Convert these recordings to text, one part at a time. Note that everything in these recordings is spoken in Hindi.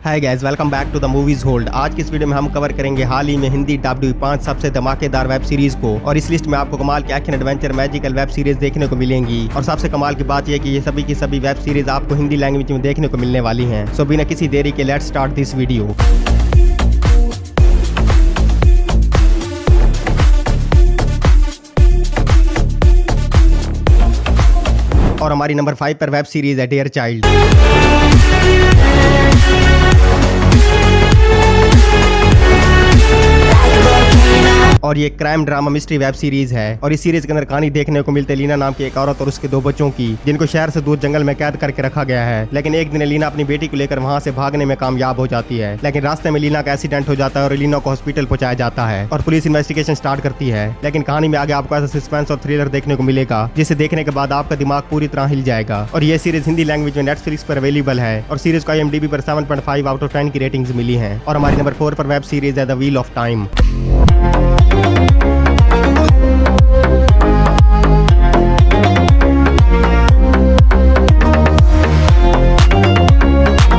Hi guys, welcome back to the movies hold. आज की इस वीडियो में हम कवर करेंगे हाल ही में हिंदी डब्ड हुई 5 सबसे धमाकेदार वेब सीरीज को। और इस लिस्ट में आपको कमाल के action adventure magical web series देखने को मिलेंगी। और सबसे कमाल की बात यह कि ये सभी की सभी वेब सीरीज आपको हिंदी लैंग्वेज में देखने को मिलने वाली हैं। सो बिना किसी देरी के लेट्स स्टार्ट दिस वीडियो। और हमारी नंबर 5 पर वेब सीरीज है डियर चाइल्ड। और ये crime drama mystery web series है। और इस सीरीज के अंदर कहानी देखने को मिलती है लीना नाम की एक औरत और उसके 2 बच्चों की, जिनको शहर से दूर जंगल में कैद करके रखा गया है। लेकिन एक दिन लीना अपनी बेटी को लेकर वहां से भागने में कामयाब हो जाती है। लेकिन रास्ते में लीना का एक्सीडेंट हो जाता है और लीना को हॉस्पिटल पहुंचाया जाता है और पुलिस इन्वेस्टिगेशन स्टार्ट करती है। लेकिन कहानी में आगे आपको ऐसा सस्पेंस और थ्रिलर देखने को मिलेगा जिसे देखने के बाद आपका दिमाग पूरी तरह हिल जाएगा। और ये सीरीज हिंदी लैंग्वेज में नेटफ्लिक्स पर अवेलेबल है और सीरीज को IMDb पर 7.5 आउट ऑफ 10 की रेटिंग्स मिली है। और हमारी नंबर 4 पर वेब सीरीज है द व्हील ऑफ टाइम।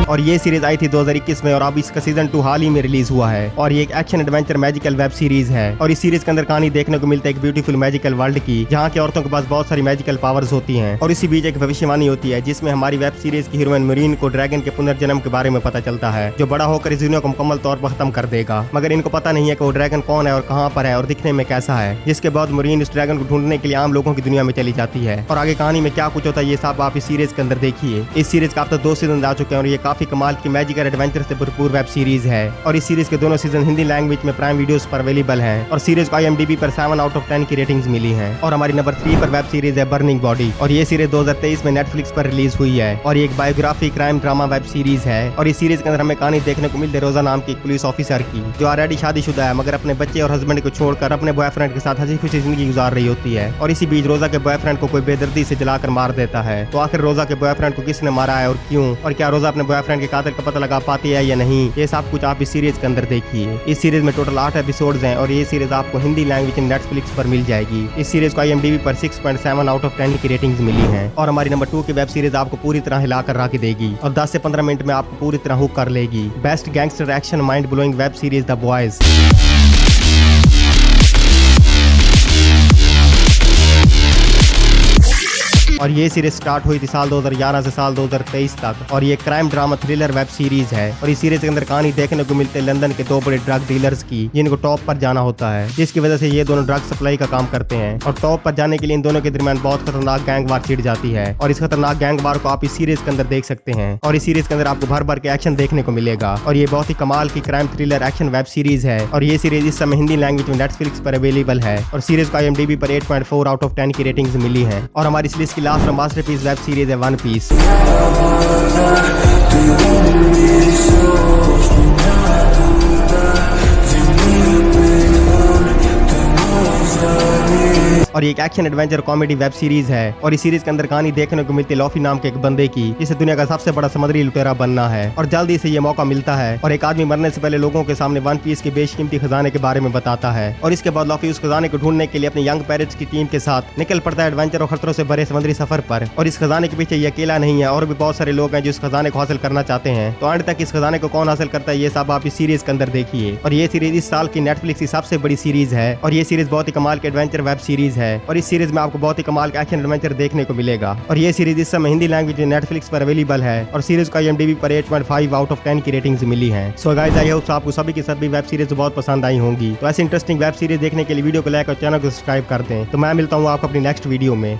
और ये सीरीज आई थी 2021 में और अब इसका सीजन 2 हाल ही में रिलीज हुआ है। और ये एक action adventure magical web series है। और इस सीरीज के अंदर कहानी देखने को मिलता है एक ब्यूटीफुल मैजिकल वर्ल्ड की, जहाँ की औरतों के पास बहुत सारी मैजिकल पावर्स होती हैं। और इसी बीच एक भविष्यवाणी होती है जिसमें हमारी वेब सीरीज की हीरोइन मरीन को ड्रैगन के पुनर्जन्म के बारे में पता चलता है, जो बड़ा होकर इस दुनिया को मुकम्मल तौर पर खत्म कर देगा। मगर इनको पता नहीं है कि वो ड्रैगन कौन है और कहाँ पर है और दिखने में कैसा है। जिसके बाद मरीन इस ड्रैगन को ढूंढने के लिए आम लोगों की दुनिया में चली जाती है। और आगे कहानी में क्या कुछ होता है ये सब आप इस सीरीज के अंदर देखिए। इस सीरीज का अब तक 2 सीजन आ चुके हैं और ये काफी कमाल की मैजिकल एडवेंचर से भरपूर वेब सीरीज है। और इस सीरीज के दोनों सीजन हिंदी लैंग्वेज में प्राइम वीडियोस पर अवेलेबल हैं। और सीरीज को IMDb पर 7 आउट ऑफ 10 की रेटिंग्स मिली हैं। और हमारी नंबर 3 पर वेब सीरीज है बर्निंग बॉडी। और ये सीरीज 2023 में नेटफ्लिक्स पर रिलीज हुई है। और ये एक biography crime drama web series है। और इस सीरीज के अंदर हमें कहानी देखने को मिलती है रोजा नाम की एक पुलिस ऑफिसर की, जो ऑलरेडी शादीशुदा है मगर अपने बच्चे और हस्बैंड को छोड़कर अपने बॉयफ्रेंड के साथ हंसी खुशी जिंदगी गुजार रही होती है। और इसी बीच रोजा के बॉयफ्रेंड को कोई बेदर्दी से जलाकर मार देता है। तो आखिर रोजा के बॉयफ्रेंड को किसने मारा है और क्यों, और क्या रोजा अपने बॉयफ्रेंड के कातिल का पता लगा पाती है या नहीं, ये सब कुछ आप इस सीरीज के अंदर देखिए। इस सीरीज में टोटल 8 एपिसोड्स हैं और ये सीरीज आपको हिंदी लैंग्वेज में नेटफ्लिक्स पर मिल जाएगी। इस सीरीज को IMDb पर 6.7 आउट ऑफ 10 की रेटिंग्स मिली हैं। और हमारी नंबर 2 की वेब सीरीज आपको पूरी तरह हिलाकर रख देगी और 10 से 15 मिनट में आपको पूरी तरह हुक कर लेगी। Best gangster action mind blowing web series the boys. और ये सीरीज स्टार्ट हुई थी साल 2011 से साल 2023 तक। और ये crime drama thriller web series है। और इस सीरीज के अंदर कहानी देखने को मिलते है लंदन के 2 बड़े ड्रग डीलर्स की, जिनको टॉप पर जाना होता है, जिसकी वजह से ये दोनों ड्रग सप्लाई का काम करते हैं। और टॉप पर जाने के लिए इन दोनों के दरमियान बहुत खतरनाक गैंग वार छिड़ जाती है। और इस खतरनाक गैंग वार को आप इस सीरीज के अंदर देख सकते हैं। और इस सीरीज के अंदर आपको भर भर के एक्शन देखने को मिलेगा। और ये बहुत ही कमाल की crime thriller action web series है। और ये सीरीज इस समय हिंदी लैंग्वेज में नेटफ्लिक्स पर अवेलेबल है। और सीरीज को IMDb पर 8.4 आउट ऑफ 10 की रेटिंग्स मिली है। और हमारी इस लिस्ट की लास्ट मास्टरपीस वेब सीरीज है वन पीस। और ये एक action adventure comedy web series है। और इस सीरीज के अंदर कहानी देखने को मिलती है लॉफी नाम के एक बंदे की, जिसे दुनिया का सबसे बड़ा समुद्री लुटेरा बनना है। और जल्दी से ये मौका मिलता है और एक आदमी मरने से पहले लोगों के सामने वन पीस के बेशकीमती खजाने के बारे में बताता है। और इसके बाद लॉफी उस खजाने को ढूंढने के लिए अपने यंग पैरेट्स की टीम के साथ निकल पड़ता है एडवेंचर और खतरों से भरे समुद्री सफर पर। और इस खजाने के पीछे ये अकेला नहीं है, और भी बहुत सारे लोग हैं जो इस खजाने को हासिल करना चाहते हैं। तो अंत तक इस खजाने को कौन हासिल करता है ये सब आप इस सीरीज के अंदर देखिए। और ये सीरीज इस साल की नेटफ्लिक्स की सबसे बड़ी सीरीज है। और ये सीरीज बहुत ही कमाल की एडवेंचर वेब सीरीज है। और इस सीरीज में आपको बहुत ही कमाल का एक्शन एडवेंचर देखने को मिलेगा। और ये सीरीज इस समय हिंदी लैंग्वेज में नेटफ्लिक्स पर अवेलेबल है। और सीरीज को IMDb पर 8.5 आउट ऑफ 10 की रेटिंग्स मिली हैं। सो गाइस, आई होप आपको सभी की सभी वेब सीरीज बहुत पसंद आई होंगी। तो ऐसी इंटरेस्टिंग वेब सीरीज देखने के लिए वीडियो को लाइक और चैनल को सब्सक्राइब कर दें। तो मैं मिलता हूँ आपको अपनी नेक्स्ट वीडियो में।